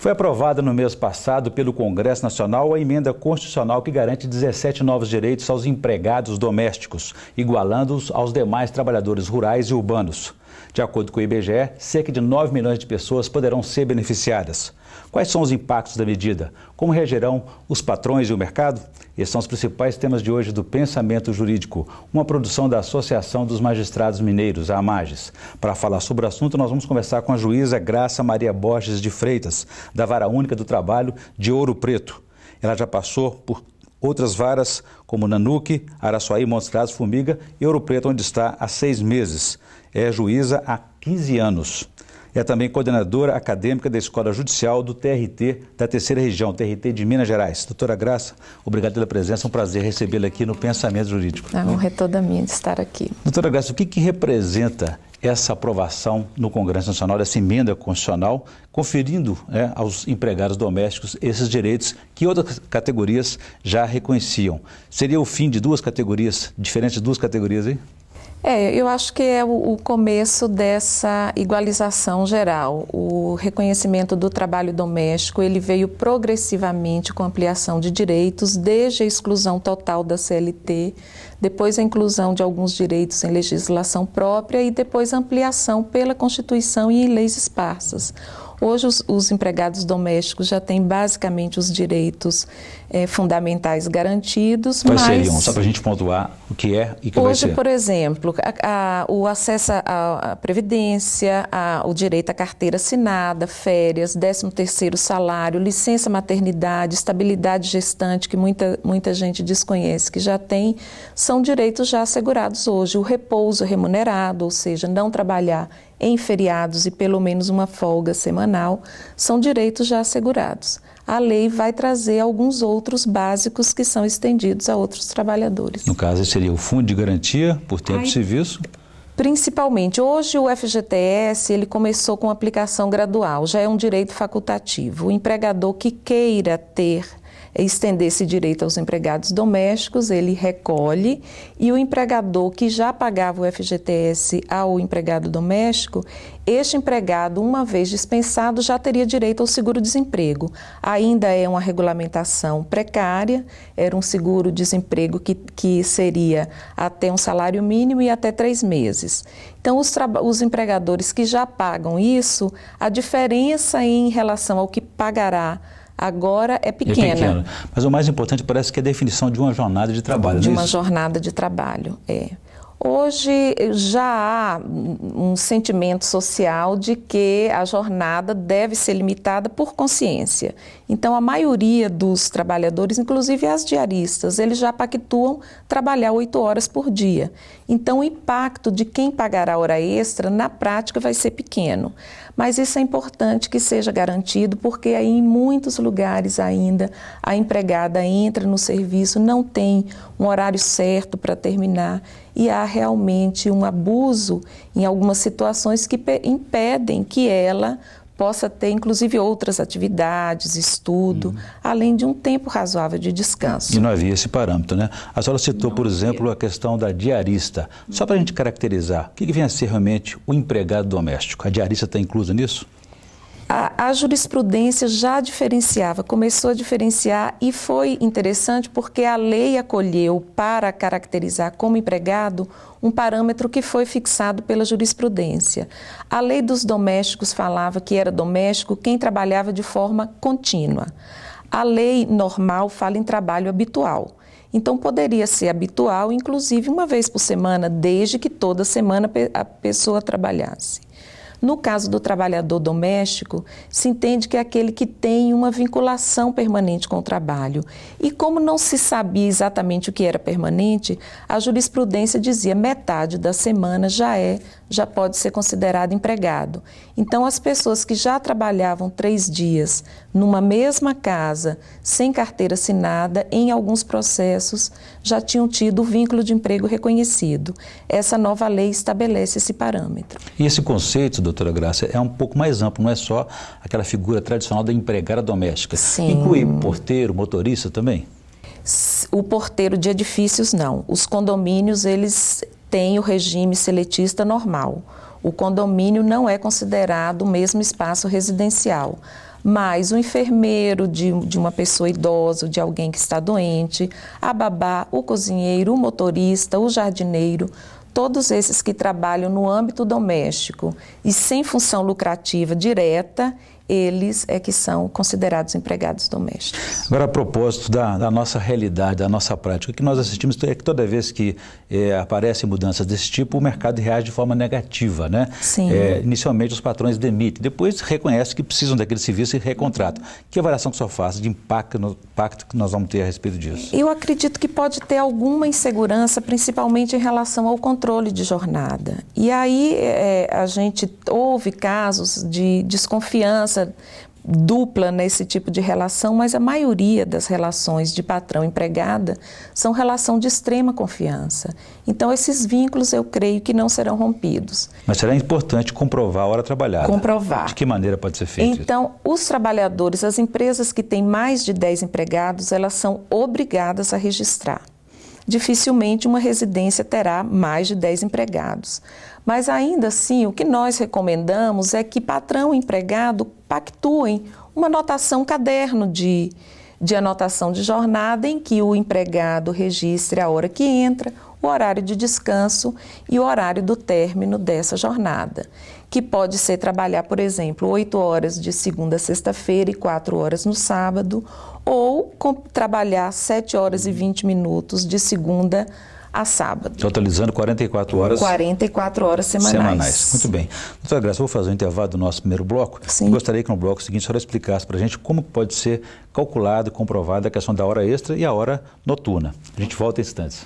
Foi aprovada no mês passado pelo Congresso Nacional a emenda constitucional que garante 17 novos direitos aos empregados domésticos, igualando-os aos demais trabalhadores rurais e urbanos. De acordo com o IBGE, cerca de 9 milhões de pessoas poderão ser beneficiadas. Quais são os impactos da medida? Como reagirão os patrões e o mercado? Esses são os principais temas de hoje do Pensamento Jurídico, uma produção da Associação dos Magistrados Mineiros, a AMAGES. Para falar sobre o assunto, nós vamos conversar com a juíza Graça Maria Borges de Freitas, da Vara Única do Trabalho de Ouro Preto. Ela já passou por outras varas, como Nanuque, Araçuaí, Montes Claros, Formiga e Ouro Preto, onde está há 6 meses. É juíza há 15 anos. É também coordenadora acadêmica da Escola Judicial do TRT da Terceira Região, TRT de Minas Gerais. Doutora Graça, obrigado pela presença, é um prazer recebê-la aqui no Pensamento Jurídico. A honra é toda minha de estar aqui. Doutora Graça, o que representa essa aprovação no Congresso Nacional, essa emenda constitucional, conferindo aos empregados domésticos esses direitos que outras categorias já reconheciam? Seria o fim de duas categorias, diferentes de duas categorias aí? Eu acho que é o começo dessa igualização geral. O reconhecimento do trabalho doméstico, ele veio progressivamente com ampliação de direitos, desde a exclusão total da CLT, depois a inclusão de alguns direitos em legislação própria e depois a ampliação pela Constituição e em leis esparsas. Hoje os empregados domésticos já têm basicamente os direitos fundamentais garantidos. Quais seriam? Só para a gente pontuar o que é e o que vai ser. Hoje, por exemplo, o acesso à Previdência, o direito à carteira assinada, férias, 13º salário, licença maternidade, estabilidade gestante, que muita gente desconhece que já tem, são direitos já assegurados hoje. O repouso remunerado, ou seja, não trabalhar em feriados e pelo menos uma folga semanal, são direitos já assegurados. A lei vai trazer alguns outros básicos que são estendidos a outros trabalhadores. No caso, seria o Fundo de Garantia por Tempo de Serviço? Principalmente. Hoje o FGTS ele começou com aplicação gradual, já é um direito facultativo. O empregador que queira estender esse direito aos empregados domésticos, ele recolhe, e o empregador que já pagava o FGTS ao empregado doméstico, este empregado, uma vez dispensado, já teria direito ao seguro-desemprego. Ainda é uma regulamentação precária, era um seguro-desemprego que seria até um salário mínimo e até 3 meses. Então, os empregadores que já pagam isso, a diferença em relação ao que pagará agora é pequena. Mas o mais importante parece que é a definição de uma jornada de trabalho. De uma jornada de trabalho, Hoje já há um sentimento social de que a jornada deve ser limitada por consciência. Então, a maioria dos trabalhadores, inclusive as diaristas, eles já pactuam trabalhar 8 horas por dia. Então, o impacto de quem pagará hora extra, na prática, vai ser pequeno. Mas isso é importante que seja garantido, porque aí em muitos lugares ainda a empregada entra no serviço, não tem um horário certo para terminar e há realmente um abuso em algumas situações que impedem que ela possa ter, inclusive, outras atividades, estudo, além de um tempo razoável de descanso. E não havia esse parâmetro, né? A senhora citou, por exemplo, a questão da diarista. Só para a gente caracterizar, o que vem a ser realmente o empregado doméstico? A diarista está inclusa nisso? A jurisprudência já diferenciava, começou a diferenciar e foi interessante porque a lei acolheu para caracterizar como empregado um parâmetro que foi fixado pela jurisprudência. A lei dos domésticos falava que era doméstico quem trabalhava de forma contínua. A lei normal fala em trabalho habitual. Então, poderia ser habitual, inclusive uma vez por semana, desde que toda semana a pessoa trabalhasse. No caso do trabalhador doméstico, se entende que é aquele que tem uma vinculação permanente com o trabalho. E como não se sabia exatamente o que era permanente, a jurisprudência dizia metade da semana já pode ser considerado empregado. Então, as pessoas que já trabalhavam 3 dias numa mesma casa, sem carteira assinada, em alguns processos, já tinham tido o vínculo de emprego reconhecido. Essa nova lei estabelece esse parâmetro. E esse conceito, doutora Graça, é um pouco mais amplo, não é só aquela figura tradicional da empregada doméstica. Sim. Inclui porteiro, motorista também? O porteiro de edifícios, não. Os condomínios, eles têm o regime seletista normal. O condomínio não é considerado o mesmo espaço residencial. mais o enfermeiro de uma pessoa idosa, de alguém que está doente, a babá, o cozinheiro, o motorista, o jardineiro, todos esses que trabalham no âmbito doméstico e sem função lucrativa direta, eles é que são considerados empregados domésticos. Agora, a propósito da nossa realidade, da nossa prática, o que nós assistimos é que toda vez que aparecem mudanças desse tipo, o mercado reage de forma negativa, né? Sim. Inicialmente os patrões demitem, depois reconhecem que precisam daquele serviço e recontratam. Que avaliação que o senhor faz de impacto que nós vamos ter a respeito disso? Eu acredito que pode ter alguma insegurança, principalmente em relação ao controle de jornada. E aí a gente houve casos de desconfiança dupla nesse tipo de relação, mas a maioria das relações de patrão-empregada são relação de extrema confiança. Então, esses vínculos eu creio que não serão rompidos. Mas será importante comprovar a hora trabalhada. Comprovar. De que maneira pode ser feito? Então, os trabalhadores, as empresas que têm mais de 10 empregados, elas são obrigadas a registrar. Dificilmente uma residência terá mais de 10 empregados. Mas ainda assim, o que nós recomendamos é que patrão e empregado pactuem uma anotação caderno de anotação de jornada em que o empregado registre a hora que entra, o horário de descanso e o horário do término dessa jornada, que pode ser trabalhar, por exemplo, 8 horas de segunda a sexta-feira e 4 horas no sábado, ou trabalhar 7 horas e 20 minutos de segunda a sábado. Totalizando 44 horas. 44 horas semanais. Muito bem. Doutora Graça, eu vou fazer um intervalo do nosso primeiro bloco. Sim. Eu gostaria que no bloco seguinte a senhora explicasse para a gente como pode ser calculado e comprovada a questão da hora extra e a hora noturna. A gente volta em instantes.